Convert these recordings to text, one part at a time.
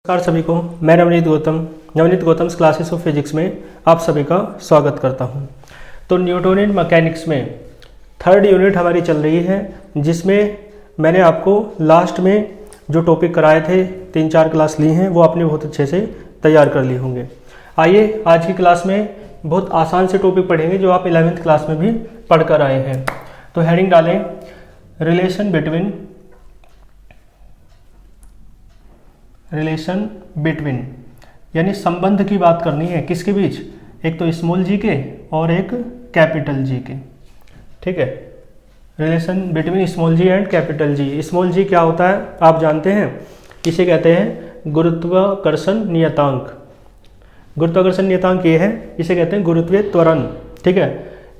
नमस्कार सभी को। मैं Navneet Gautam classes of physics में आप सभी का स्वागत करता हूं। तो न्यूटोनियन मैकेनिक्स में थर्ड यूनिट हमारी चल रही है, जिसमें मैंने आपको लास्ट में जो टॉपिक कराए थे 3-4 क्लास ली हैं वो आपने बहुत अच्छे से तैयार कर लिए होंगे। आइए आज की क्लास में बहुत आसान से टॉपिक पढ़ेंगे जो आप 11वीं क्लास में भी पढ़ कर आए हैं। तो हेडिंग डालें रिलेशन बिटवीन, यानी संबंध की बात करनी है किसके बीच, एक तो स्मॉल जी के और एक कैपिटल जी के। ठीक है, relation between small g and capital G. Small g क्या होता है आप जानते हैं, इसे कहते हैं गुरुत्वाकर्षण नियतांक। गुरुत्वाकर्षण नियतांक ये है, इसे कहते हैं गुरुत्वीय त्वरण। ठीक है,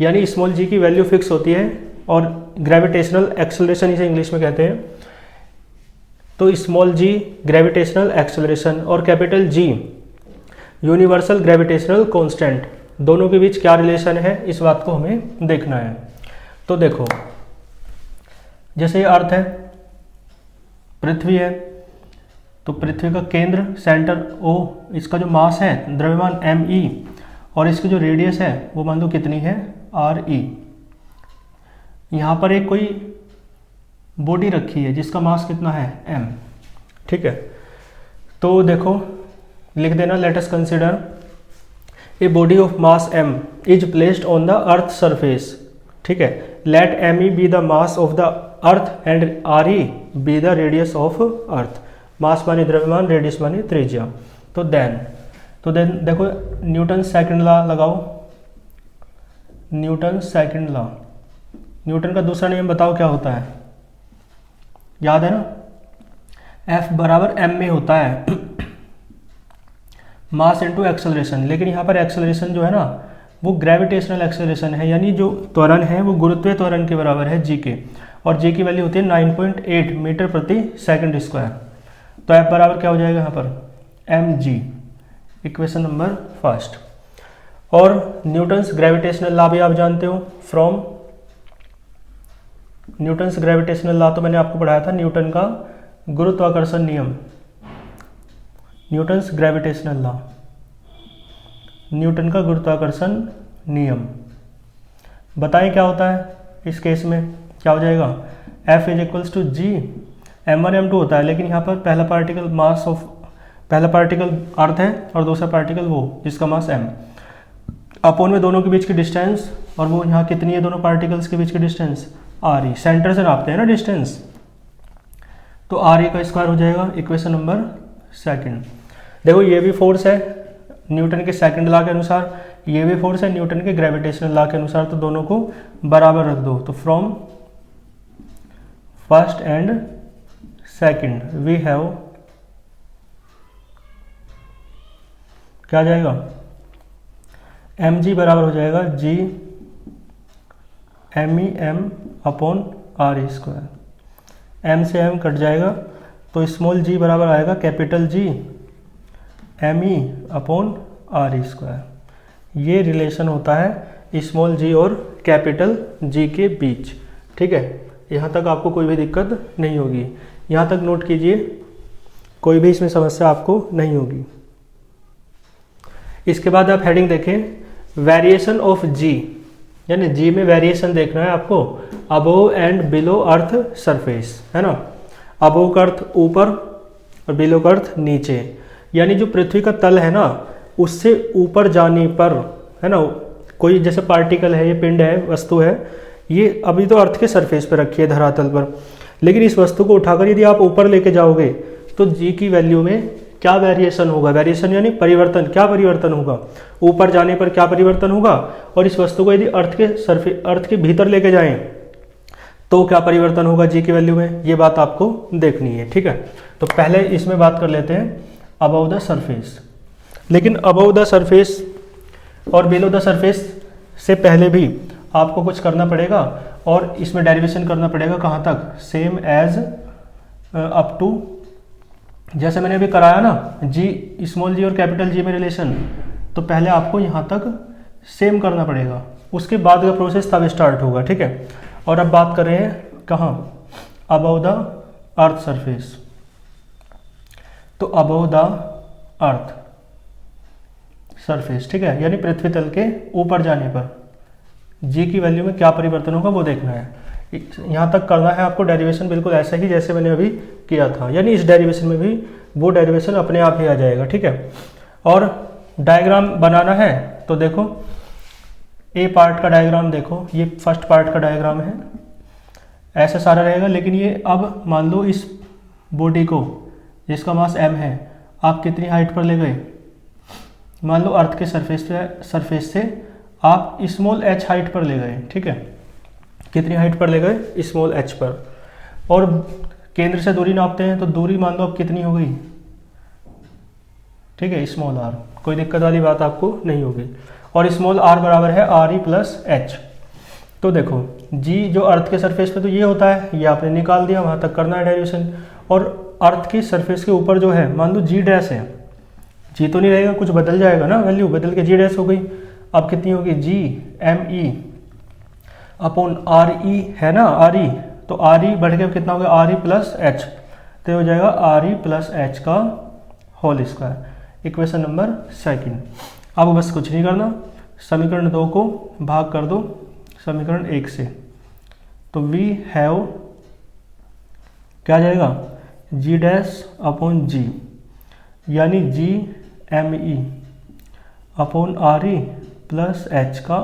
यानी स्मॉल जी की वैल्यू फिक्स होती है और ग्रेविटेशनल एक्सेलरेशन इसे इंग्लिश में कहते हैं। तो स्मॉल जी ग्रेविटेशनल एक्सेलरेशन और capital G universal gravitational constant, दोनों के बीच क्या रिलेशन है इस बात को हमें देखना है। तो देखो, जैसे ये अर्थ है, पृथ्वी है, तो पृथ्वी का केंद्र सेंटर O, इसका जो मास है द्रव्यमान me और इसकी जो रेडियस है वो मान लो कितनी है RE। यहाँ पर एक कोई बॉडी रखी है जिसका मास कितना है m। ठीक है, तो देखो लिख देना, let us consider a body of mass m is placed on the earth surface. ठीक है, let me be the mass of the earth and RE be the radius of earth. Mass माने द्रव्यमान, रेडियस माने त्रिज्या। तो then देखो Newton second law लगाओ। Newton second law, Newton का दूसरा नियम बताओ क्या होता है, याद है ना, F बराबर m में होता है मास इनटू एक्सेलरेशन। लेकिन यहाँ पर एक्सेलरेशन जो है ना वो ग्रेविटेशनल एक्सेलरेशन है, यानी जो त्वरण है वो गुरुत्वीय त्वरण के बराबर है g के, और g की वैल्यू होती है 9.8 मीटर प्रति सेकंड स्क्वायर। तो F बराबर क्या हो जाएगा यहाँ पर mg, इक्वेशन नंबर फर्स्ट। और न्यूटन्स ग्रेविटेशनल लॉ भी आप जानते हो, फ्रॉम न्यूटन्स ग्रेविटेशनल लॉ तो मैंने आपको पढ़ाया था, न्यूटन का गुरुत्वाकर्षण नियम, न्यूटन्स ग्रेविटेशनल लॉ, न्यूटन का गुरुत्वाकर्षण नियम। बताएं क्या होता है इस केस में, क्या हो जाएगा F is equals to G, m1 m2 होता है, लेकिन यहाँ पर पहला पार्टिकल अर्थ है और दूसरा पार्टिकल वो जिसका मास m, अपोन में दोनों के बीच की डिस्टेंस, और वो यहाँ कितनी है दोनों पार्टिकल्स के बीच की डिस्टेंस RE, सेंटर से नापते हैं ना डिस्टेंस, तो RE का स्क्वायर हो जाएगा, इक्वेशन नंबर सेकंड। देखो ये भी फोर्स है न्यूटन के सेकंड लॉ के अनुसार, ये भी फोर्स है न्यूटन के ग्रेविटेशनल लॉ के अनुसार, तो दोनों को बराबर रख दो। तो from first and second we have, क्या आ जाएगा mg बराबर हो जाएगा g m upon RE square, m से m कट जाएगा तो स्मॉल g बराबर आएगा capital G me upon RE square. ये रिलेशन होता है स्मॉल g और कैपिटल G के बीच। ठीक है, यहाँ तक आपको कोई भी दिक्कत नहीं होगी, यहाँ तक नोट कीजिए, कोई भी इसमें समस्या आपको नहीं होगी। इसके बाद आप हेडिंग देखें वेरिएशन ऑफ G, यानी G में वेरिएशन देखना है आपको, above and below earth surface, है ना। अबोव का अर्थ ऊपर और बिलो का अर्थ नीचे, यानी जो पृथ्वी का तल है ना उससे ऊपर जाने पर, है ना, कोई जैसे पार्टिकल है, ये पिंड है, वस्तु है, ये अभी तो अर्थ के सरफेस पर रखी है धरातल पर, लेकिन इस वस्तु को उठाकर यदि आप ऊपर लेके जाओगे तो G की वैल्यू में क्या वेरिएशन होगा, वेरिएशन यानी परिवर्तन, क्या परिवर्तन होगा, ऊपर जाने पर क्या परिवर्तन होगा, और इस वस्तु को यदि अर्थ के भीतर लेके जाएं तो क्या परिवर्तन होगा G की वैल्यू में, ये बात आपको देखनी है। ठीक है, तो पहले इसमें बात कर लेते हैं अबव द सरफेस। लेकिन अबव द सरफेस और बिलो द सरफेस से पहले भी आपको कुछ करना पड़ेगा, और इसमें डेरिवेशन करना पड़ेगा कहाँ तक, सेम एज अप टू, जैसे मैंने अभी कराया ना G स्मॉल g और कैपिटल G में रिलेशन, तो पहले आपको यहाँ तक सेम करना पड़ेगा, उसके बाद का प्रोसेस तब स्टार्ट होगा। ठीक है, और अब बात कर रहे हैं कहाँ, अबव द अर्थ सरफेस। तो अबव द अर्थ सरफेस, ठीक है, यानी पृथ्वी तल के ऊपर जाने पर जी की वैल्यू में क्या परिवर्तन होगा वो देखना है। यहाँ तक करना है आपको डेरिवेशन बिल्कुल ऐसा ही जैसे मैंने अभी किया था, यानी इस डेरिवेशन में भी वो डेरिवेशन अपने आप ही आ जाएगा, ठीक है। और डायग्राम बनाना है तो देखो ए पार्ट का डायग्राम देखो, ये फर्स्ट पार्ट का डायग्राम है, ऐसा सारा रहेगा। लेकिन ये अब मान लो इस बॉडी को जिसका मास m है आप कितनी हाइट पर ले गए, मान लो अर्थ के सरफेस से आप स्मॉल h हाइट पर ले गए, ठीक है, कितनी हाइट पर ले गए, स्मॉल h पर। और केंद्र से दूरी नापते हैं तो दूरी मान लो अब कितनी हो गई, ठीक है, स्मॉल r, कोई दिक्कत वाली बात आपको नहीं होगी। और स्मॉल r बराबर है आर ई प्लस एच। तो देखो g जो अर्थ के सरफेस पे तो ये होता है, ये आपने निकाल दिया, वहाँ तक करना है डेरिवेशन। और अर्थ की सरफेस के ऊपर जो है मान लो जी डैश है, जी तो नहीं रहेगा, कुछ बदल जाएगा ना, वैल्यू बदल के जी डैश हो गई। अब कितनी होगी, G M E upon R E है ना, आर ई, तो आर ई बढ़ के कितना हो गया, आर ई प्लस एच, तो हो जाएगा आर ई प्लस एच का whole square. Equation number second. अब बस कुछ नहीं करना, समीकरण 2 को भाग कर दो समीकरण 1 से, तो वी हैव क्या जाएगा, जी डैश अपॉन जी, यानी G M E upon R E plus H का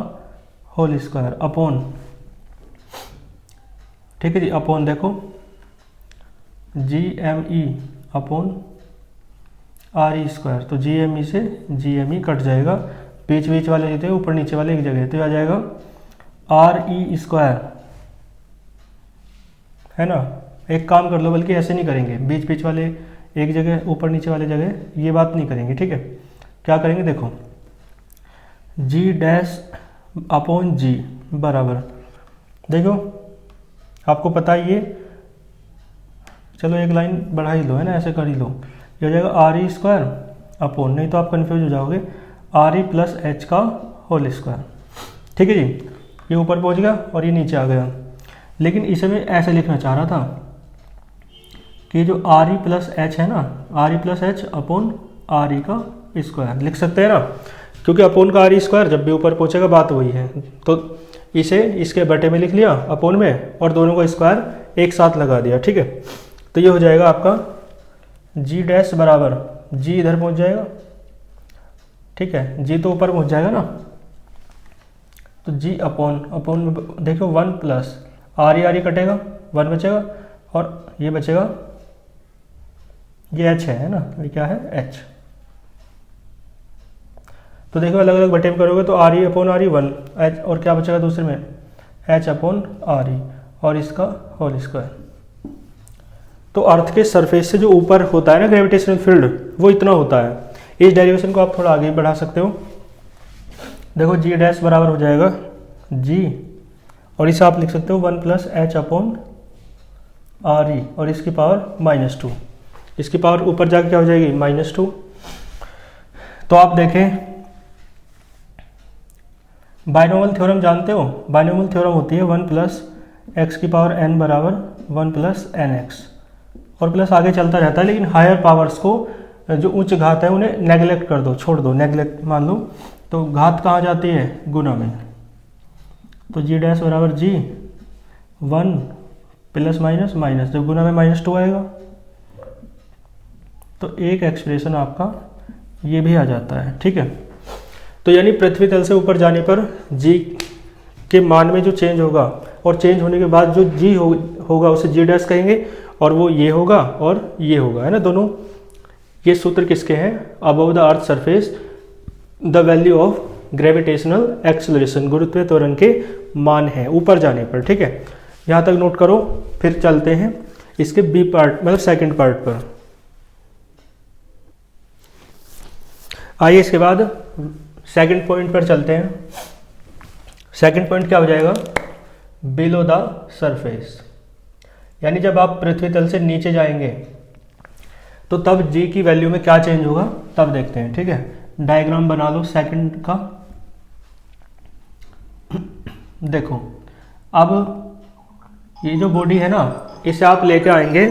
होल स्क्वायर अपॉन, ठीक है जी, अपॉन देखो G M E upon R E square, तो जी एम ई से जी एम ई कट जाएगा, बीच बीच वाले जो थे ऊपर नीचे वाले एक जगह, तो आ जाएगा आर ई स्क्वायर, है ना। एक काम कर लो, बल्कि ऐसे नहीं करेंगे, बीच बीच वाले एक जगह ऊपर नीचे वाले जगह ये बात नहीं करेंगे, ठीक है। क्या करेंगे देखो, जी डैश अपॉन जी बराबर, देखो आपको पता ही है, चलो एक लाइन बढ़ा ही लो, है ना, ऐसे कर ही लो, ये हो जाएगा आर ई स्क्वायर अपॉन, नहीं तो आप कन्फ्यूज हो जाओगे, आर ई प्लस एच का होल स्क्वायर, ठीक है जी। ये ऊपर पहुंच गया और ये नीचे आ गया, लेकिन इसे मैं ऐसे लिखना चाह रहा था कि जो आर ई प्लस एच है ना, are E plus H upon R ई का स्क्वायर लिख सकते हैं ना, क्योंकि अपॉन का आर ई स्क्वायर जब भी ऊपर पहुंचेगा बात वही है, तो इसे इसके बटे में लिख लिया अपॉन में, और दोनों का स्क्वायर एक साथ लगा दिया, ठीक है। तो ये हो जाएगा आपका जी डैश बराबर, जी इधर पहुंच जाएगा, ठीक है, जी तो ऊपर पहुंच जाएगा ना, तो जी अपॉन में देखो 1 प्लस आर ई कटेगा, 1 बचेगा, और ये बचेगा, ये एच है ना, ये क्या है, एच। तो देखो अलग अलग बटे में करोगे तो आर ई अपॉन आर ई 1 एच, और क्या बचेगा दूसरे में, एच अपॉन आर ई, और इसका होल स्क्वायर। तो अर्थ के सरफेस से जो ऊपर होता है ना ग्रेविटेशनल फील्ड, वो इतना होता है। इस डेरिवेशन को आप थोड़ा आगे बढ़ा सकते हो, देखो जी डैश बराबर हो जाएगा जी, और इसे आप लिख सकते हो 1 प्लस एच अपॉन आर ई, और इसकी पावर -2, इसकी पावर ऊपर जाके क्या हो जाएगी, -2। तो आप देखें बाइनोमियल थ्योरम जानते हो, बाइनोमियल थ्योरम होती है 1 प्लस एक्स की पावर n बराबर 1 प्लस एन एक्स, और प्लस आगे चलता रहता है, लेकिन हायर पावर्स को जो उच्च घात है उन्हें नेगलेक्ट कर दो, छोड़ दो, नेगलेक्ट मान लो, तो घात कहाँ जाती है, गुना में। तो जी डैश बराबर जी 1 प्लस माइनस माइनस, जब गुना में -2 आएगा तो एक एक्सप्रेशन आपका ये भी आ जाता है, ठीक है। तो यानी पृथ्वी तल से ऊपर जाने पर जी के मान में जो चेंज होगा, और चेंज होने के बाद जो जी होगा उसे जी डैश कहेंगे, और वो ये होगा और ये होगा, है ना, दोनों। ये सूत्र किसके हैं, above the earth surface the value of gravitational acceleration, गुरुत्वीय त्वरण के मान है ऊपर जाने पर, ठीक है। यहाँ तक नोट करो, फिर चलते हैं इसके बी पार्ट, मतलब सेकंड पार्ट पर। आइए इसके बाद सेकंड पॉइंट पर चलते हैं। सेकंड पॉइंट क्या हो जाएगा, बिलो द सरफेस, यानी जब आप पृथ्वी तल से नीचे जाएंगे तो तब जी की वैल्यू में क्या चेंज होगा तब देखते हैं, ठीक है। डायग्राम बना लो सेकंड का। देखो अब ये जो बॉडी है ना, इसे आप लेके आएंगे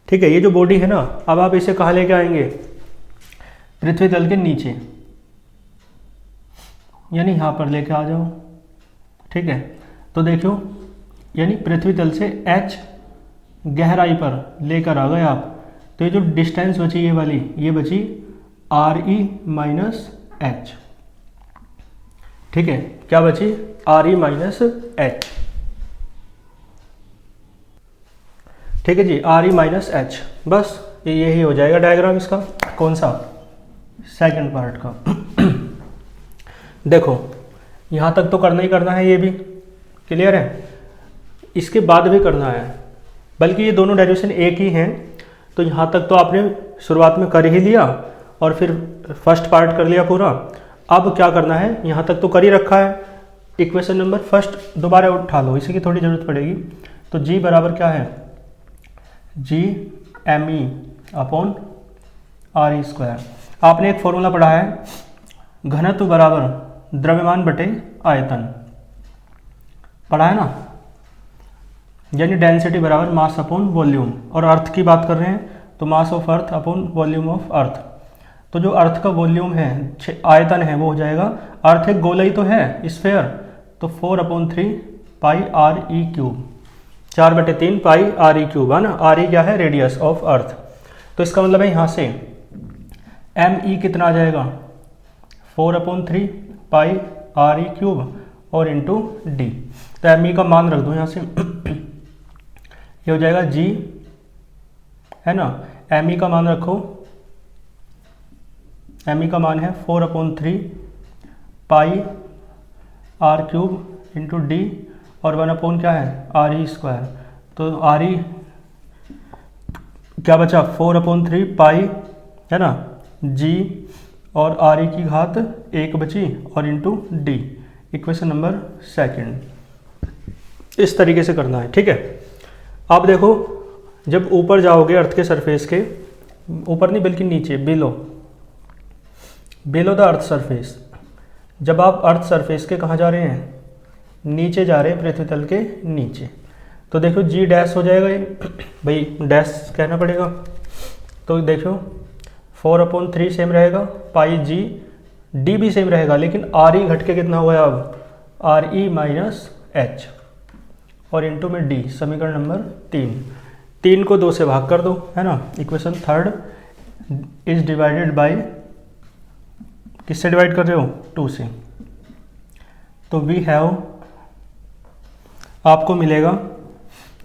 ठीक है, ये जो बॉडी है ना, अब आप इसे कहाँ लेके आएंगे, पृथ्वी तल के नीचे, यानी यहाँ पर लेके आ जाओ। ठीक है, तो देखो यानी पृथ्वी तल से h गहराई पर लेकर आ गए आप, तो ये जो डिस्टेंस बची ये वाली, ये बची RE माइनस h। ठीक है, क्या बची, RE माइनस h। ठीक है जी, RE माइनस h, बस यही हो जाएगा डायग्राम इसका। कौन सा, सेकंड पार्ट का। देखो यहाँ तक तो करना ही करना है, ये भी क्लियर है, इसके बाद भी करना है, बल्कि ये दोनों डेरिवेशन एक ही हैं। तो यहाँ तक तो आपने शुरुआत में कर ही लिया और फिर फर्स्ट पार्ट कर लिया पूरा। अब क्या करना है, यहाँ तक तो कर ही रखा है, इक्वेशन नंबर फर्स्ट दोबारा उठा लो, इसी की थोड़ी ज़रूरत पड़ेगी। तो g बराबर क्या है, g me upon RE square. आपने एक फॉर्मूला पढ़ा है, घनत्व बराबर द्रव्यमान बटे आयतन, पढ़ा है ना, यानी डेंसिटी बराबर मास अपॉन वॉल्यूम। और अर्थ की बात कर रहे हैं तो mass of earth upon volume of earth. तो जो अर्थ का वॉल्यूम है, आयतन है, वो हो जाएगा, अर्थ एक गोला ही तो है, स्फेयर, तो 4/3 पाई RE क्यूब, 4/3 पाई RE क्यूब है ना। RE क्या है, रेडियस ऑफ अर्थ। तो इसका मतलब है यहाँ से ME कितना आ जाएगा, 4/3 पाई RE क्यूब और इंटू डी। तो ME का मान रख दो यहाँ से, ये हो जाएगा G है ना, ME का मान रखो, ME का मान है 4/3 पाई R क्यूब इंटू डी और 1 क्या है, RE स्क्वायर। तो RE क्या बचा, 4/3 पाई है ना, G और RE की घात 1 बची और into D, equation number second. इस तरीके से करना है। ठीक है, आप देखो जब ऊपर जाओगे अर्थ के सरफेस के, ऊपर नहीं बल्कि नीचे, बिलो द अर्थ सरफेस, जब आप अर्थ सरफेस के कहाँ जा रहे हैं, नीचे जा रहे हैं, पृथ्वी तल के नीचे, तो देखो जी डैश हो जाएगा, ये भाई डैश कहना पड़ेगा। तो देखो 4/3 सेम रहेगा, पाई जी, डी भी सेम रहेगा, लेकिन RE घट के कितना हुआ है अब, RE माइनस h और इंटू में डी, समीकरण नंबर 3 को 2 से भाग कर दो, है ना। Equation third is divided by, किससे डिवाइड कर रहे हो, 2 से। तो वी हैव, आपको मिलेगा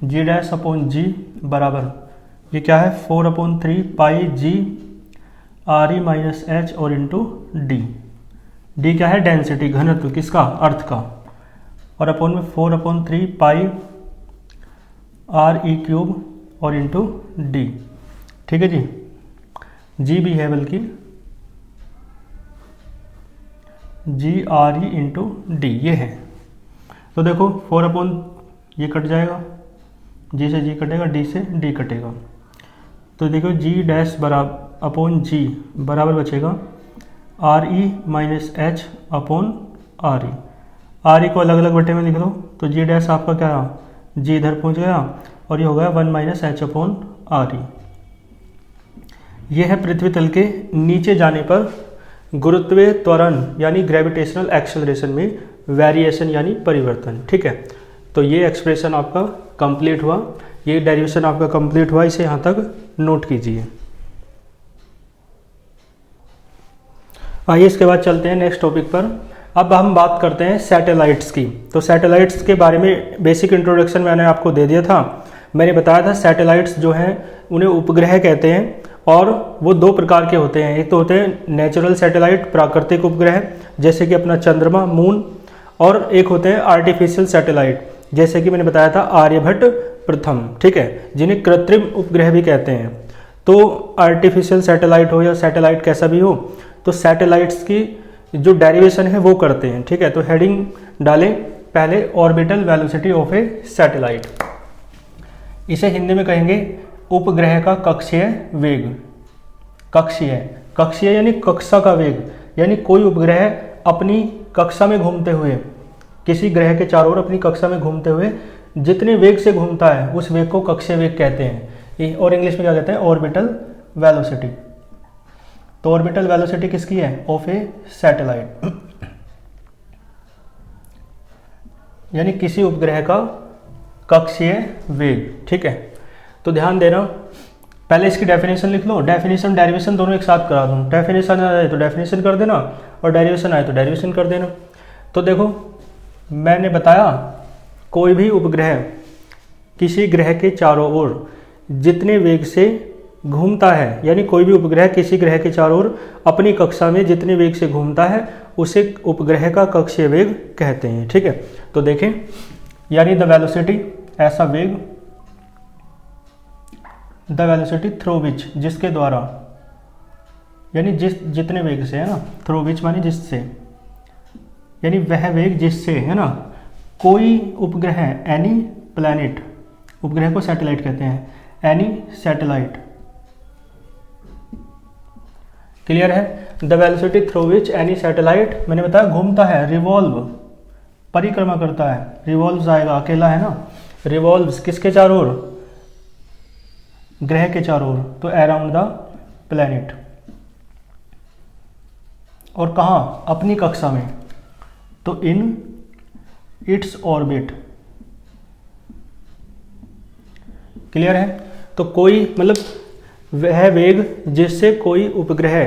g डैश अपॉन जी बराबर, ये क्या है, 4/3 पाई जी RE माइनस h और इंटू डी। डी क्या है, डेंसिटी, घनत्व, किसका, अर्थ का, और अपॉन में 4/3 पाई RE क्यूब और इंटू डी। ठीक है जी, जी भी है बल्कि, जी RE इंटू डी, ये है। तो देखो 4 ये कट जाएगा, जी से जी कटेगा, डी से डी कटेगा, तो देखो जी डैश बराबर अपॉन जी बराबर बचेगा RE minus H upon RE को अलग अलग बटे में लिख दो, तो जी डैश आपका क्या, जी इधर पहुंच गया और ये हो गया 1 माइनस एच अपॉन RE। यह है पृथ्वी तल के नीचे जाने पर गुरुत्वीय त्वरण यानी ग्रेविटेशनल एक्सेलरेशन में वेरिएशन यानी परिवर्तन। ठीक है, तो ये एक्सप्रेशन आपका कंप्लीट हुआ, ये डेरिवेशन आपका कंप्लीट हुआ, इसे यहाँ तक नोट कीजिए। आइए इसके बाद चलते हैं नेक्स्ट टॉपिक पर। अब हम बात करते हैं सैटेलाइट्स की। तो सैटेलाइट्स के बारे में बेसिक इंट्रोडक्शन मैंने आपको दे दिया था। मैंने बताया था सैटेलाइट्स जो हैं उन्हें उपग्रह कहते हैं, और वो 2 प्रकार के होते हैं। एक तो होते हैं नेचुरल सैटेलाइट, प्राकृतिक उपग्रह, जैसे कि अपना चंद्रमा, मून, और एक होते हैं आर्टिफिशियल सैटेलाइट, जैसे कि मैंने बताया था आर्यभट्ट प्रथम। ठीक है, जिन्हें कृत्रिम उपग्रह भी कहते हैं। तो आर्टिफिशियल सैटेलाइट हो या सैटेलाइट कैसा भी हो, तो सैटेलाइट्स की जो डेरिवेशन है वो करते हैं। ठीक है, तो हेडिंग डालें पहले, orbital velocity of a satellite. इसे हिंदी में कहेंगे उपग्रह का कक्षीय वेग। कक्षीय यानी कक्षा का वेग, यानी कोई उपग्रह अपनी कक्षा में घूमते हुए, किसी ग्रह के चारों ओर अपनी कक्षा में घूमते हुए जितने वेग से घूमता है उस वेग को कक्षीय वेग कहते हैं। और इंग्लिश में क्या कहते हैं, ऑर्बिटल वेलोसिटी। तो ऑर्बिटल वेलोसिटी किसकी है, ऑफ ए सैटेलाइट, यानी किसी उपग्रह का कक्षीय वेग। ठीक है, तो ध्यान देना, पहले इसकी डेफिनेशन लिख लो, डेफिनेशन डेरिवेशन दोनों एक साथ करा दूँ, डेफिनेशन आए तो डेफिनेशन कर देना और डेरिवेशन आए तो डेरिवेशन कर देना। तो देखो मैंने बताया कोई भी उपग्रह किसी ग्रह के चारों ओर जितने वेग से घूमता है, यानी कोई भी उपग्रह किसी ग्रह के चारों ओर अपनी कक्षा में जितने वेग से घूमता है उसे उपग्रह का कक्षीय वेग कहते हैं। ठीक है, तो देखें, यानी द वेलोसिटी, ऐसा वेग, द वेलोसिटी थ्रू विच, जिसके द्वारा, यानी जितने वेग से, है ना, थ्रू विच मानी जिससे, यानी वह वेग जिससे, है ना, कोई उपग्रह, एनी प्लैनेट, उपग्रह को सैटेलाइट कहते हैं, एनी सैटेलाइट, क्लियर है। The velocity through which any satellite, मैंने बताया घूमता है, रिवॉल्व, परिक्रमा करता है, रिवॉल्व आएगा, अकेला है ना, रिवॉल्व्स किसके चारों ओर, ग्रह के चारों ओर, तो अराउंड द प्लैनेट, और कहाँ, अपनी कक्षा में, तो इन इट्स ऑर्बिट, क्लियर है। तो कोई मतलब वह वेग जिससे कोई उपग्रह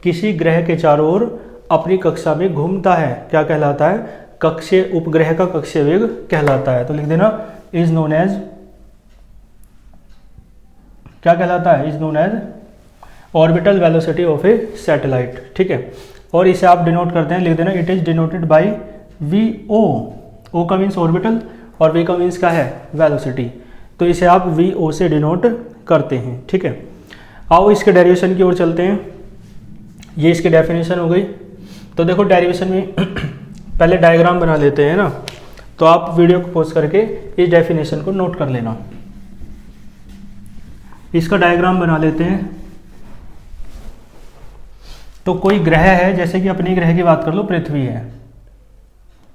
किसी ग्रह के चारों ओर अपनी कक्षा में घूमता है क्या कहलाता है, कक्षीय, उपग्रह का कक्षीय वेग कहलाता है। तो लिख देना इज नोन एज, क्या कहलाता है, is known as orbital velocity of a satellite. ठीक है, और इसे आप डिनोट करते हैं, लिख देना it is denoted by v o, o का मीन्स ऑर्बिटल और वी का मीन्स क्या है, वेलोसिटी, तो इसे आप वी ओ से डिनोट करते हैं। ठीक है, आओ इसके डेरिवेशन की ओर चलते हैं। ये इसकी डेफिनेशन हो गई। तो देखो डेरिवेशन में पहले डायग्राम बना लेते हैं ना, तो आप वीडियो को पॉज करके इस डेफिनेशन को नोट कर लेना। इसका डायग्राम बना लेते हैं। तो कोई ग्रह है, जैसे कि अपने ग्रह की बात कर लो, पृथ्वी है,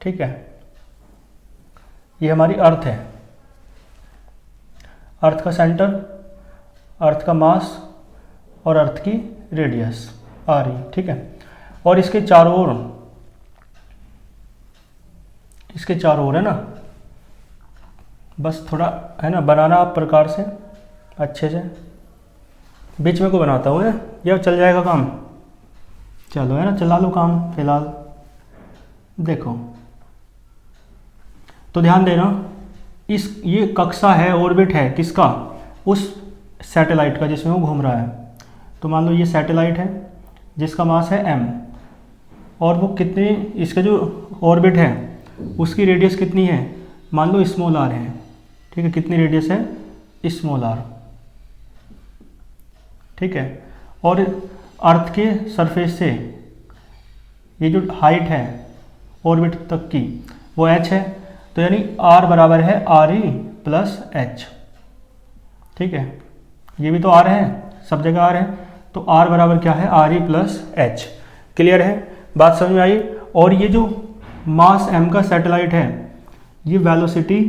ठीक है, ये हमारी अर्थ है, अर्थ का सेंटर, अर्थ का मास और अर्थ की रेडियस आ रही, ठीक है, और इसके चारों ओर, इसके चारों ओर है ना, बस थोड़ा है ना बनाना आप प्रकार से अच्छे से, बीच में को बनाता हूँ है, या चल जाएगा काम, चलो है ना, चला लो काम फिलहाल। देखो तो ध्यान देना, ये कक्षा है, ऑर्बिट है किसका, उस सैटेलाइट का जिसमें वो घूम रहा है। तो मान लो ये सैटेलाइट है जिसका मास है m, और वो कितने, इसका जो ऑर्बिट है उसकी रेडियस कितनी है, मान लो स्मॉल r है, ठीक है, कितनी रेडियस है, स्मॉल r, ठीक है, और अर्थ के सरफेस से ये जो हाइट है ऑर्बिट तक की वो h है, तो यानी r बराबर है RE प्लस h, ठीक है, ये भी तो r है, सब जगह r है, तो r बराबर क्या है, RE प्लस h। क्लियर है, बात समझ में आई। और ये जो मास m का सैटेलाइट है, ये वेलोसिटी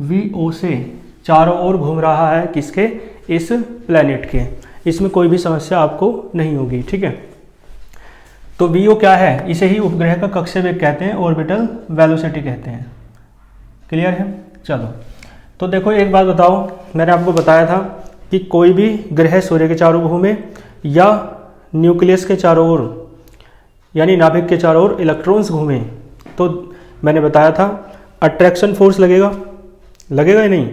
VO से चारों ओर घूम रहा है, किसके, इस प्लेनेट के, इसमें कोई भी समस्या आपको नहीं होगी, ठीक है। तो VO क्या है, इसे ही उपग्रह का कक्षीय वेग कहते हैं, ऑर्बिटल वेलोसिटी कहते हैं। क्लियर है, चलो तो देखो एक बात बताओ, मैंने आपको बताया था कि कोई भी ग्रह सूर्य के चारों ओर घूमे या न्यूक्लियस के चारों ओर, यानी नाभिक के चारों ओर इलेक्ट्रॉन्स घूमे, तो मैंने बताया था अट्रैक्शन फोर्स लगेगा, लगेगा ही नहीं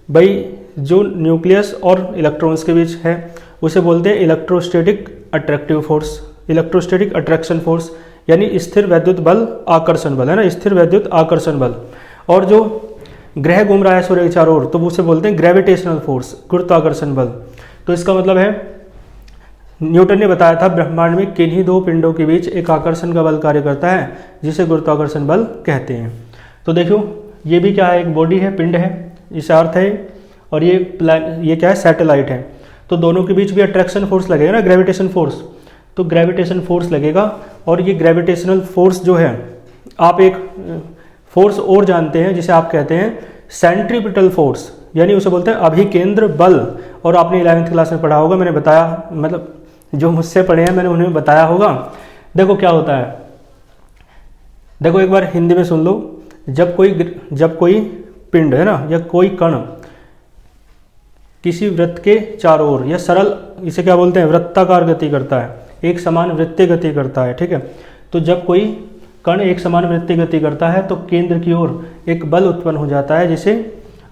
भाई, जो न्यूक्लियस और इलेक्ट्रॉन्स के बीच है उसे बोलते हैं electrostatic attractive force, electrostatic attraction force, यानी स्थिर वैद्युत बल आकर्षण बल, है ना, स्थिर वैद्युत आकर्षण बल। और जो ग्रह घूम रहा है सूर्य के चारों ओर, तो उसे बोलते हैं ग्रेविटेशनल फोर्स, गुरुत्वाकर्षण बल। तो इसका मतलब है, न्यूटन ने बताया था ब्रह्मांड में किन्हीं दो पिंडों के बीच एक आकर्षण का बल कार्य करता है, जिसे गुरुत्वाकर्षण बल कहते हैं। तो देखो ये भी क्या है, एक बॉडी है, पिंड है, इसे अर्थ है, और ये क्या है, सैटेलाइट है। तो दोनों के बीच भी अट्रैक्शन फोर्स लगेगा ना, ग्रेविटेशन फोर्स, तो ग्रेविटेशन फोर्स लगेगा। और ये ग्रेविटेशनल फोर्स जो है, आप एक फोर्स और जानते हैं जिसे आप कहते हैं सेंट्रीपिटल फोर्स, यानी उसे बोलते हैं अभिकेंद्र बल। और आपने 11वीं क्लास में पढ़ा होगा, मैंने बताया, मतलब जो मुझसे पढ़े हैं मैंने उन्हें बताया होगा। देखो क्या होता है, देखो एक बार हिंदी में सुन लो। जब कोई पिंड है ना, या कोई कण किसी वृत्त के चारों ओर या सरल, इसे क्या बोलते हैं, वृत्ताकार गति करता है, एक समान वृत्तीय गति करता है, ठीक है। तो जब कोई कण एक समान वृत्तीय गति करता है तो केंद्र की ओर एक बल उत्पन्न हो जाता है जिसे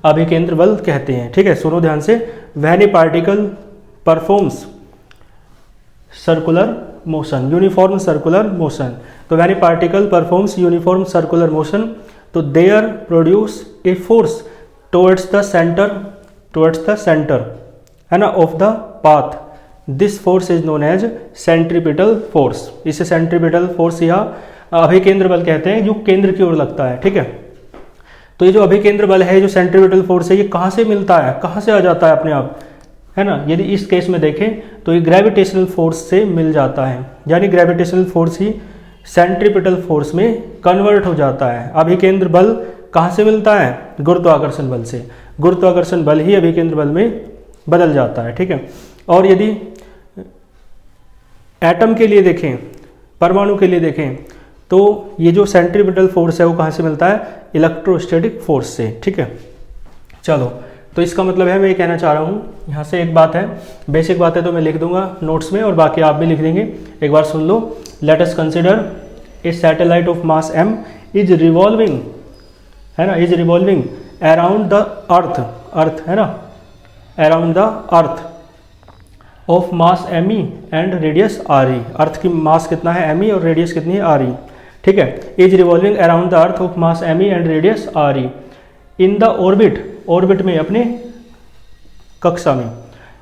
अभिकेंद्र बल कहते हैं, ठीक है। सुनो ध्यान से। When a particle performs circular motion, uniform circular motion, तो when a particle performs uniform circular motion, तो there produce a force towards the centre है ना of the path. This force is known as centripetal force. इसे centripetal force या अभिकेंद्र बल कहते हैं, जो केंद्र की ओर लगता है, ठीक है। तो ये जो अभिकेंद्र बल है, जो सेंट्रीपिटल फोर्स है, ये कहाँ से मिलता है, कहाँ से आ जाता है अपने आप, है ना। यदि इस केस में देखें तो ये ग्रेविटेशनल फोर्स से मिल जाता है, यानी ग्रेविटेशनल फोर्स ही सेंट्रीपिटल फोर्स में कन्वर्ट हो जाता है। अभिकेंद्र बल कहाँ से मिलता है, गुरुत्वाकर्षण बल से। गुरुत्वाकर्षण बल ही अभिकेंद्र बल में बदल जाता है, ठीक है। और यदि एटम के लिए देखें, परमाणु के लिए देखें, तो ये जो सेंट्रीपिटल फोर्स है वो कहाँ से मिलता है, इलेक्ट्रोस्टैटिक फोर्स से, ठीक है। चलो, तो इसका मतलब है, मैं ये कहना चाह रहा हूँ, यहाँ से एक बात है, बेसिक बात है तो मैं लिख दूंगा नोट्स में और बाकी आप भी लिख देंगे। एक बार सुन लो। Let us consider a satellite of mass m is revolving, है ना, is revolving around the earth है ना, around the earth of mass me and radius re। Earth की मास कितना है me और रेडियस कितनी है re, ठीक है। Is revolving around the earth of mass me and radius re in the orbit में, अपने कक्षा में,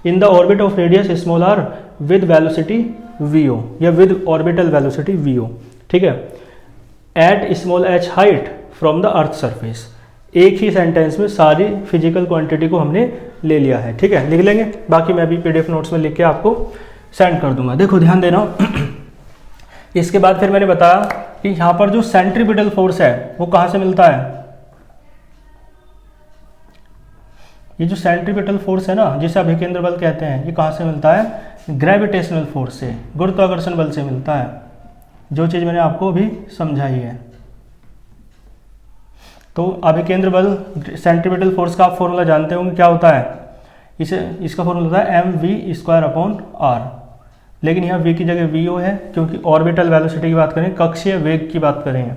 in the orbit of radius small r with velocity vo या विद ऑर्बिटल वेलोसिटी vo, ठीक है। At small h height from the earth surface. एक ही sentence में सारी फिजिकल क्वांटिटी को हमने ले लिया है, ठीक है। लिख लेंगे, बाकी मैं भी PDF नोट्स में लिख के आपको सेंड कर दूंगा। देखो ध्यान देना। इसके बाद फिर मैंने बताया कि यहाँ पर जो सेंट्रीपिटल फोर्स है वो कहाँ से मिलता है। ये जो सेंट्रीपिटल फोर्स है ना, जिसे अभिकेंद्र बल कहते हैं, ये कहाँ से मिलता है, ग्रेविटेशनल फोर्स से, गुरुत्वाकर्षण बल से मिलता है, जो चीज़ मैंने आपको अभी समझाई है। तो अभिकेंद्र बल, सेंट्रीपिटल फोर्स का आप फॉर्मूला जानते होंगे, क्या होता है, इसका फॉर्मूला होता है mv²/r। लेकिन यहाँ v की जगह vo है, क्योंकि ऑर्बिटल वेलोसिटी की बात करें, कक्षीय वेग की बात करें।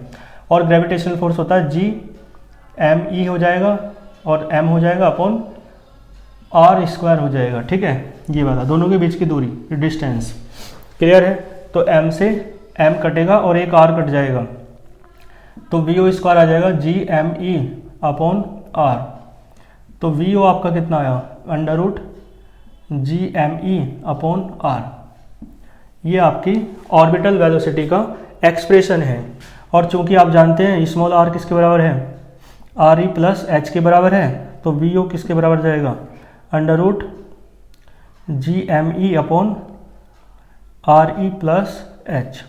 और ग्रेविटेशनल फोर्स होता है Gme हो जाएगा, और m हो जाएगा अपॉन r² हो जाएगा, ठीक है। ये वाला दोनों के बीच की दूरी, डिस्टेंस, क्लियर है। तो m से m कटेगा और एक r कट जाएगा, तो vo² आ जाएगा Gme अपॉन r। तो vo आपका कितना आया, √Gme अपॉन r। ये आपकी ऑर्बिटल वेलोसिटी का एक्सप्रेशन है। और चूंकि आप जानते हैं स्मॉल r किसके बराबर है, re प्लस h के बराबर है, तो vo किसके बराबर जाएगा, √Gme upon re plus h,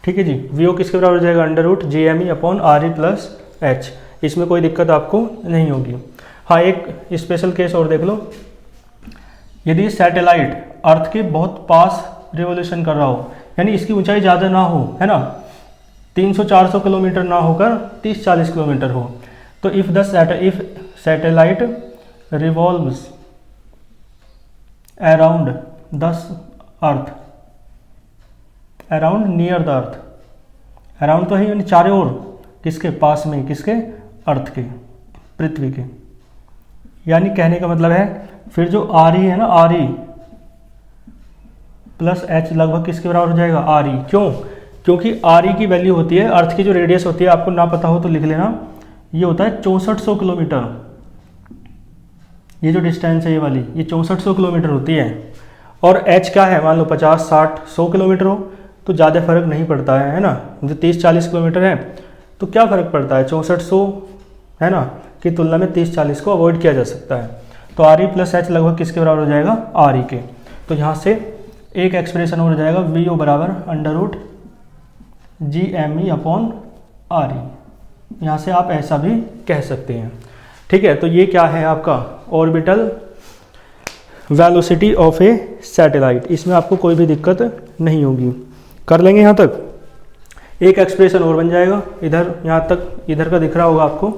ठीक है जी। vo किसके बराबर हो जाएगा, √Gme upon re plus h। इसमें कोई दिक्कत आपको नहीं होगी। हाँ, एक स्पेशल केस और देख लो। यदि सैटेलाइट अर्थ के बहुत पास रिवोल्यूशन कर रहा हो, यानी इसकी ऊंचाई ज़्यादा ना हो, है ना, 300-400 किलोमीटर ना होकर 30-40 किलोमीटर हो, तो if satellite revolves around the earth, around near the earth, around तो है यानी चारों ओर, किसके पास में, किसके, अर्थ के, पृथ्वी के। यानी कहने का मतलब है, फिर जो re है ना, re प्लस h लगभग किसके बराबर हो जाएगा, re। क्यों, क्योंकि re की वैल्यू होती है, अर्थ की जो रेडियस होती है, आपको ना पता हो तो लिख लेना, ये होता है 6400 किलोमीटर। ये जो डिस्टेंस है ये वाली, ये 6400 किलोमीटर होती है। और h क्या है, मान लो 50, 60, 100 किलोमीटर हो तो ज़्यादा फर्क नहीं पड़ता है ना। जो 30-40 किलोमीटर है तो क्या फ़र्क पड़ता है, 6400 है ना की तुलना में 30-40 को अवॉइड किया जा सकता है। तो re प्लस h लगभग किसके बराबर हो जाएगा, re के। तो यहाँ से एक एक्सप्रेशन हो जाएगा vo बराबर √Gme अपॉन re। यहाँ से आप ऐसा भी कह सकते हैं। ठीक है, तो ये क्या है आपका orbital velocity of a satellite. इसमें आपको कोई भी दिक्कत नहीं होगी। कर लेंगे यहाँ तक। एक एक्सप्रेशन और बन जाएगा इधर, यहाँ तक इधर का दिख रहा होगा आपको।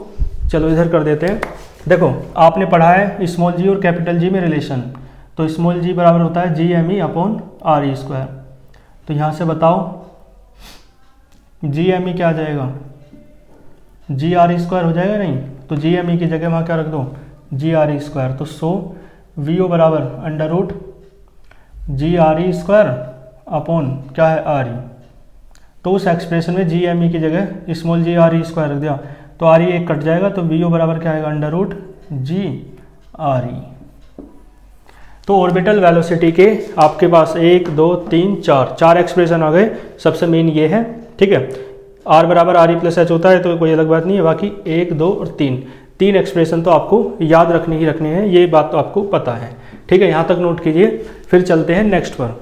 चलो इधर कर देते हैं। देखो आपने पढ़ा है स्मॉल जी और कैपिटल जी में रिलेशन, तो स्मॉल जी बराबर होता है G M E upon R E square. तो यहाँ से बताओ जी एम ई क्या आ जाएगा, जी आर ई स्क्वायर हो जाएगा नहीं, तो जी एम ई की जगह वहाँ क्या रख दो जी आर ई स्क्वायर। तो सो वी ओ बराबर under root ji are E square upon क्या है आर ई। तो उस एक्सप्रेशन में जी एम ई की जगह small ji are E square रख दिया, तो आर ई एक कट जाएगा, तो वी ओ बराबर क्या आएगा अंडर रूट जी आर ई। तो ऑर्बिटल वेलोसिटी के आपके पास 1 2 3 4 एक्सप्रेशन आ गए। सबसे मेन ये है, ठीक है। आर बराबर आर ई प्लस एच होता है तो कोई अलग बात नहीं है। बाकी 1 2 और 3 एक्सप्रेशन तो आपको याद रखने ही रखने हैं, ये बात तो आपको पता है, ठीक है। यहाँ तक नोट कीजिए, फिर चलते हैं नेक्स्ट पर,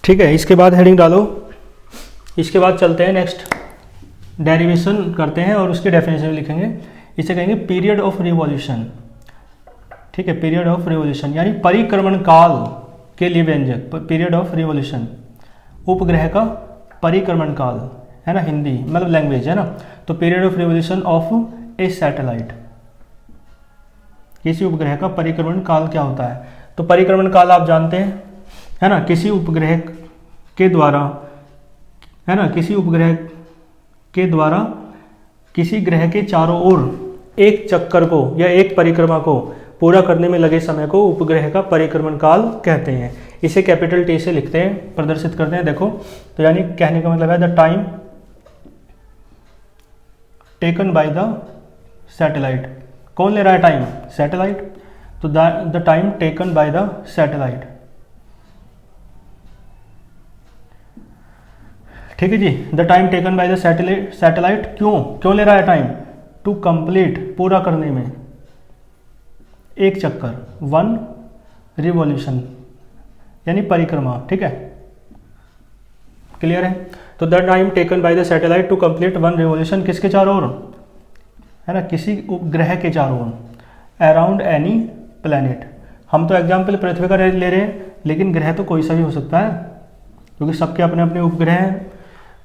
ठीक है। इसके बाद हेडिंग डालो। इसके बाद चलते हैं नेक्स्ट, डेरिवेशन करते हैं और उसके डेफिनेशन लिखेंगे। इसे कहेंगे पीरियड ऑफ रिवॉल्यूशन, ठीक है। पीरियड ऑफ रिवॉल्यूशन यानी परिक्रमण काल के लिए व्यंजक, पीरियड ऑफ रिवॉल्यूशन, उपग्रह का परिक्रमण काल है ना, हिंदी मतलब लैंग्वेज है ना। तो period of revolution of a satellite, किसी उपग्रह का परिक्रमण काल क्या होता है। तो परिक्रमण काल आप जानते हैं है ना, किसी उपग्रह के द्वारा है ना, किसी उपग्रह के द्वारा किसी ग्रह के चारों ओर एक चक्कर को या एक परिक्रमा को पूरा करने में लगे समय को उपग्रह का परिक्रमण काल कहते हैं। इसे कैपिटल टी से लिखते हैं, प्रदर्शित करते हैं। देखो तो यानी कहने का मतलब है the time taken by the satellite. कौन ले रहा है टाइम, सैटेलाइट। तो the time taken by the satellite, ठीक है जी। The time taken by the satellite, क्यों ले रहा है टाइम, टू कंप्लीट, पूरा करने में, एक चक्कर, 1 रिवॉल्यूशन यानी परिक्रमा, ठीक है। क्लियर है। तो the time taken by the satellite to complete 1 revolution, किसके चारों ओर है ना, किसी उपग्रह के चारों ओर, अराउंड एनी प्लैनेट। हम तो एग्जाम्पल पृथ्वी का ले रहे हैं, लेकिन ग्रह तो कोई सा भी हो सकता है क्योंकि सबके अपने अपने उपग्रह हैं।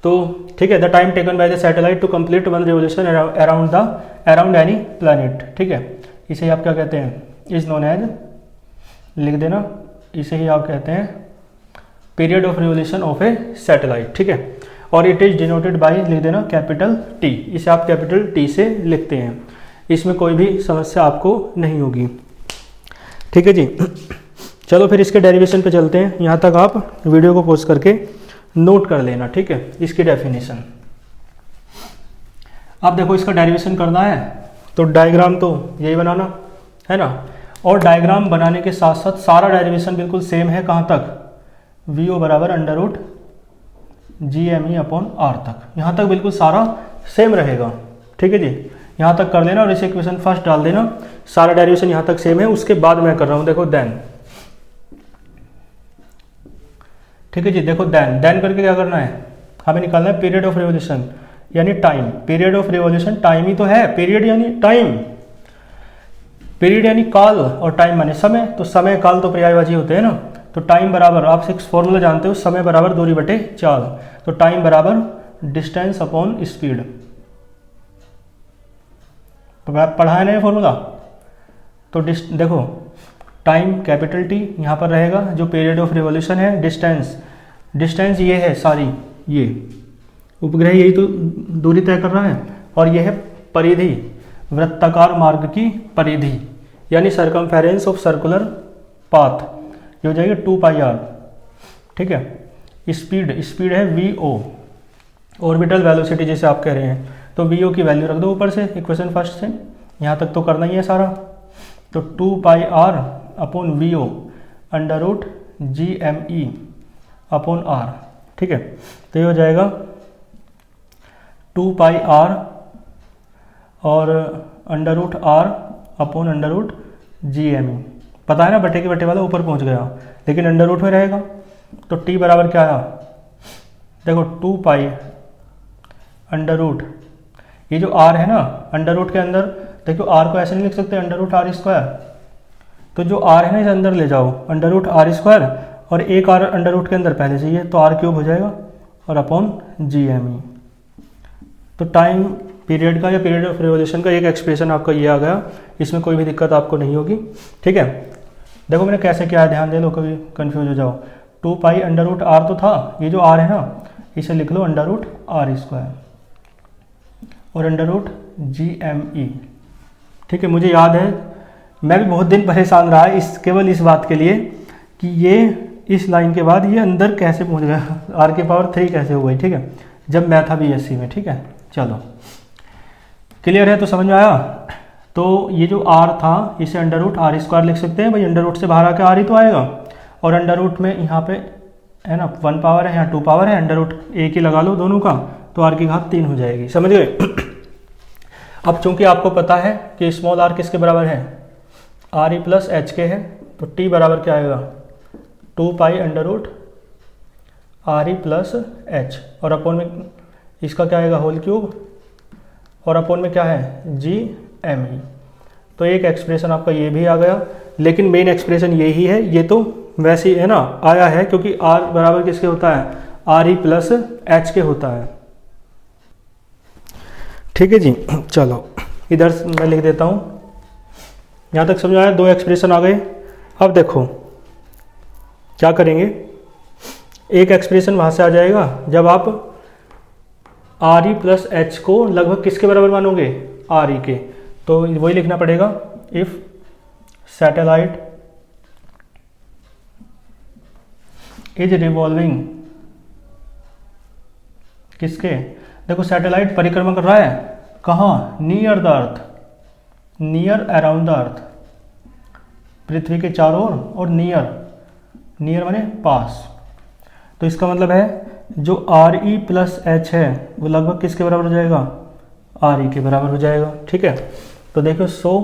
तो ठीक है, the time taken by the satellite to complete 1 revolution around any planet, ठीक है। इसे आप क्या कहते हैं, इज नोन एज, लिख देना, इसे ही आप कहते हैं period of revolution of a satellite, ठीक है। और इट इज डिनोटेड बाय, लिख देना कैपिटल टी, इसे आप कैपिटल टी से लिखते हैं। इसमें कोई भी समस्या आपको नहीं होगी, ठीक है जी। चलो फिर इसके डेरिवेशन पे चलते हैं। यहाँ तक आप वीडियो को पॉज करके नोट कर लेना, ठीक है। इसकी डेफिनेशन अब देखो, इसका डेरिवेशन करना है तो डायग्राम तो यही बनाना है ना, और डायग्राम बनाने के साथ साथ सारा डेरिवेशन बिल्कुल सेम है। कहाँ तक, वी ओ बराबर under root G M E upon R तक, यहाँ तक बिल्कुल सारा सेम रहेगा, ठीक है जी। यहाँ तक कर लेना और इसे इक्वेशन फर्स्ट डाल देना। सारा डेरिवेशन यहाँ तक सेम है, उसके बाद मैं कर रहा हूँ, देखो देन, ठीक है जी। देखो देन करके क्या करना है, हमें निकालना है पीरियड ऑफ रिवॉल्यूशन यानी time. Period of revolution time ही तो है, पीरियड यानी टाइम, पीरियड यानी काल और टाइम माने समय। तो समय काल तो पर्यायवाची होते हैं ना। तो टाइम बराबर, आप 6 फॉर्मूला जानते हो, समय बराबर दूरी बटे चाल। तो टाइम बराबर डिस्टेंस अपॉन स्पीड, पढ़ा है ना ये फॉर्मूला। तो देखो टाइम कैपिटल टी यहाँ पर रहेगा, जो पीरियड ऑफ रिवॉल्यूशन है, डिस्टेंस ये है सारी, ये उपग्रह यही तो दूरी तय कर रहा है, और ये है परिधि, वृत्ताकार मार्ग की परिधि यानी सरकमफेरेंस ऑफ सर्कुलर पाथ, ये हो जाएगा 2 पाई आर, ठीक है। स्पीड है वी ओ, ऑर्बिटल वेलोसिटी जैसे आप कह रहे हैं, तो वी ओ की वैल्यू रख दो ऊपर से इक्वेशन फर्स्ट से। यहाँ तक तो करना ही है सारा। तो 2 pi R upon V O under root G M E upon R, ठीक है। तो ये हो जाएगा 2 पाई आर और under root R upon under root G M E, पता है ना, बटे के बटे वाला ऊपर पहुंच गया, लेकिन अंडर रूट में रहेगा। तो टी बराबर क्या आया, देखो 2 पाई अंडर रूट, ये जो r है ना अंडर रूट के अंदर, देखो r को ऐसे नहीं लिख सकते अंडर रूट आर स्क्वायर, तो जो r है ना इसे अंदर ले जाओ अंडर रूट आर स्क्वायर, और एक r अंडर रूट के अंदर पहले से ही है तो r क्यूब हो जाएगा और अपॉन GME। तो टाइम पीरियड का या पीरियड ऑफ रिवोल्यूशन का एक एक्सप्रेशन आपका ये आ गया, इसमें कोई भी दिक्कत आपको नहीं होगी। ठीक है, देखो मैंने कैसे किया है, ध्यान दे लो, कभी कंफ्यूज हो जाओ। 2 पाई अंडर रूट आर तो था, ये जो r है ना इसे लिख लो अंडर रूट आर स्क्वायर और अंडर रूट GME। ठीक है, मुझे याद है मैं भी बहुत दिन परेशान रहा केवल इस बात के लिए कि ये इस लाइन के बाद ये अंदर कैसे पहुंच गया, r की पावर 3 कैसे हो गई। ठीक है, जब मैं था BSc में। ठीक है, चलो क्लियर है, तो समझ में आया। तो ये जो r था इसे अंडर रूट आर स्क्वायर लिख सकते हैं भाई, अंडर रूट से बाहर आके r ही तो आएगा, और अंडर रूट में यहाँ पे है ना 1 पावर है, यहाँ 2 पावर है, अंडर रूट एक ही लगा लो दोनों का, तो r की घात 3 हो जाएगी। समझ गए। अब चूंकि आपको पता है कि स्मॉल r किसके बराबर है, RE प्लस एच के है, तो t बराबर क्या आएगा 2 pi under root RE plus H, और अपोन में इसका क्या आएगा होल क्यूब, और अपोन में क्या है GME। तो एक एक्सप्रेशन आपका ये भी आ गया, लेकिन मेन एक्सप्रेशन यही है, ये तो वैसे ही है ना आया है क्योंकि r बराबर किसके होता है, RE प्लस एच के होता है। ठीक है जी, चलो इधर मैं लिख देता हूँ, यहाँ तक समझ आया, 2 एक्सप्रेशन आ गए। अब देखो क्या करेंगे, एक एक्सप्रेशन वहाँ से आ जाएगा जब आप RE प्लस एच को लगभग किसके बराबर मानोगे, RE के, तो वही लिखना पड़ेगा, इफ सैटेलाइट इज रिवॉल्विंग किसके, देखो सैटेलाइट परिक्रमा कर रहा है कहाँ, near the earth, near around the earth, पृथ्वी के चारों ओर, और नियर, नियर माने पास। तो इसका मतलब है जो RE प्लस एच है वो लगभग किसके बराबर हो जाएगा, RE के बराबर हो जाएगा। ठीक है, तो देखो 100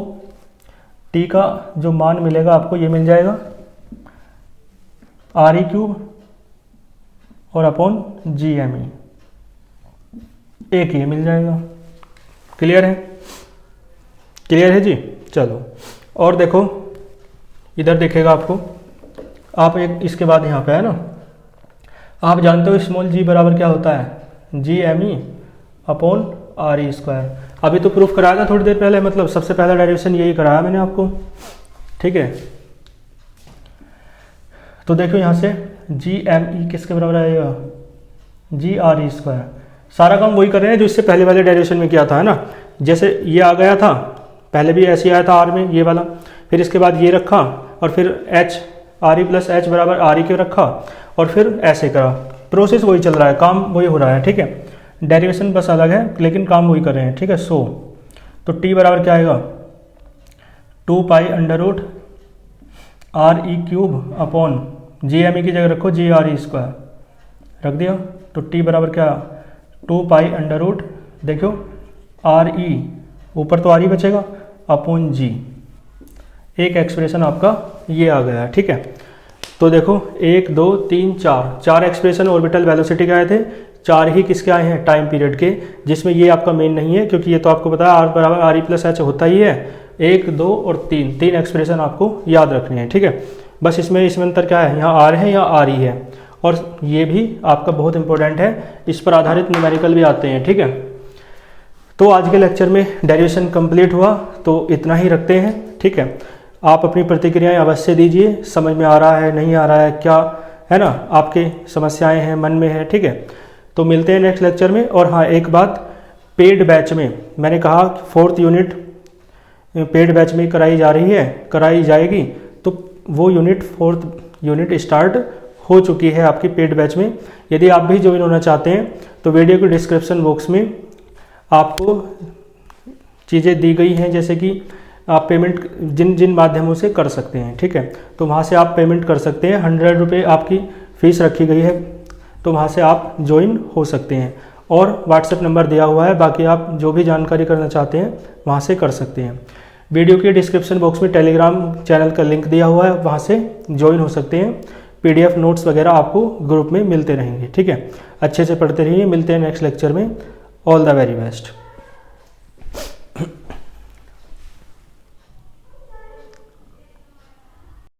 t का जो मान मिलेगा आपको ये मिल जाएगा RE क्यूब और अपॉन GME, एक ये मिल जाएगा। क्लियर है, क्लियर है जी। चलो और देखो इधर देखेगा आपको, आप एक इसके बाद यहाँ पे है ना, आप जानते हो स्मॉल g बराबर क्या होता है, GME अपॉन RE स्क्वायर। अभी तो प्रूफ कराया था थोड़ी देर पहले, मतलब सबसे पहला डेरिवेशन यही कराया मैंने आपको। ठीक है, तो देखो यहाँ से GME किसके बराबर आएगा, GRE स्क्वायर। सारा काम वही कर रहे हैं जो इससे पहले वाले डेरिवेशन में किया था, है ना। जैसे ये आ गया था, पहले भी ऐसे ही आया था R में, ये वाला, फिर इसके बाद ये रखा, और फिर H RE प्लस एच बराबर RE के रखा, और फिर ऐसे करा। प्रोसेस वही चल रहा है, काम वही हो रहा है। ठीक है, डेरिवेशन बस अलग है लेकिन काम वही कर रहे हैं। ठीक है, तो t बराबर क्या आएगा 2 pi under root RE cube upon GME की जगह रखो GRE स्क्वायर रख दिया, तो t बराबर क्या 2 पाई अंडर रूट, देखो RE ऊपर तो RE बचेगा अपॉन G। एक एक्सप्रेशन आपका ये आ गया। ठीक है, तो देखो 1 2 3 4 एक्सप्रेशन ऑर्बिटल वेलोसिटी के आए थे, 4 ही किसके आए हैं टाइम पीरियड के, जिसमें ये आपका मेन नहीं है क्योंकि ये तो आपको पता है R बराबर RE प्लस एच होता ही है। 1 2 और 3 एक्सप्रेशन आपको याद रखने हैं। ठीक है, बस इसमें अंतर क्या है, यहाँ R है यहाँ RE है, और ये भी आपका बहुत इंपॉर्टेंट है, इस पर आधारित न्यूमेरिकल भी आते हैं। ठीक है, तो आज के लेक्चर में डेरिवेशन कंप्लीट हुआ, तो इतना ही रखते हैं। ठीक है, आप अपनी प्रतिक्रियाएं अवश्य दीजिए, समझ में आ रहा है नहीं आ रहा है, क्या है ना आपके समस्याएं हैं मन में है। ठीक है, तो मिलते हैं नेक्स्ट लेक्चर में। और हाँ एक बात, पेड बैच में मैंने कहा 4th यूनिट पेड बैच में कराई जा रही है, कराई जाएगी, तो वो यूनिट 4th यूनिट स्टार्ट हो चुकी है आपकी पेड बैच में। यदि आप भी ज्वाइन होना चाहते हैं तो वीडियो के डिस्क्रिप्शन बॉक्स में आपको चीज़ें दी गई हैं, जैसे कि आप पेमेंट जिन माध्यमों से कर सकते हैं। ठीक है, तो वहाँ से आप पेमेंट कर सकते हैं, 100 रुपये आपकी फ़ीस रखी गई है, तो वहाँ से आप ज्वाइन हो सकते हैं। और व्हाट्सएप नंबर दिया हुआ है, बाकी आप जो भी जानकारी करना चाहते हैं वहाँ से कर सकते हैं। वीडियो के डिस्क्रिप्शन बॉक्स में टेलीग्राम चैनल का लिंक दिया हुआ है, वहाँ से ज्वाइन हो सकते हैं। PDF नोट्स वगैरह आपको ग्रुप में मिलते रहेंगे। ठीक है, अच्छे से पढ़ते रहिए, मिलते हैं नेक्स्ट लेक्चर में। All the very best.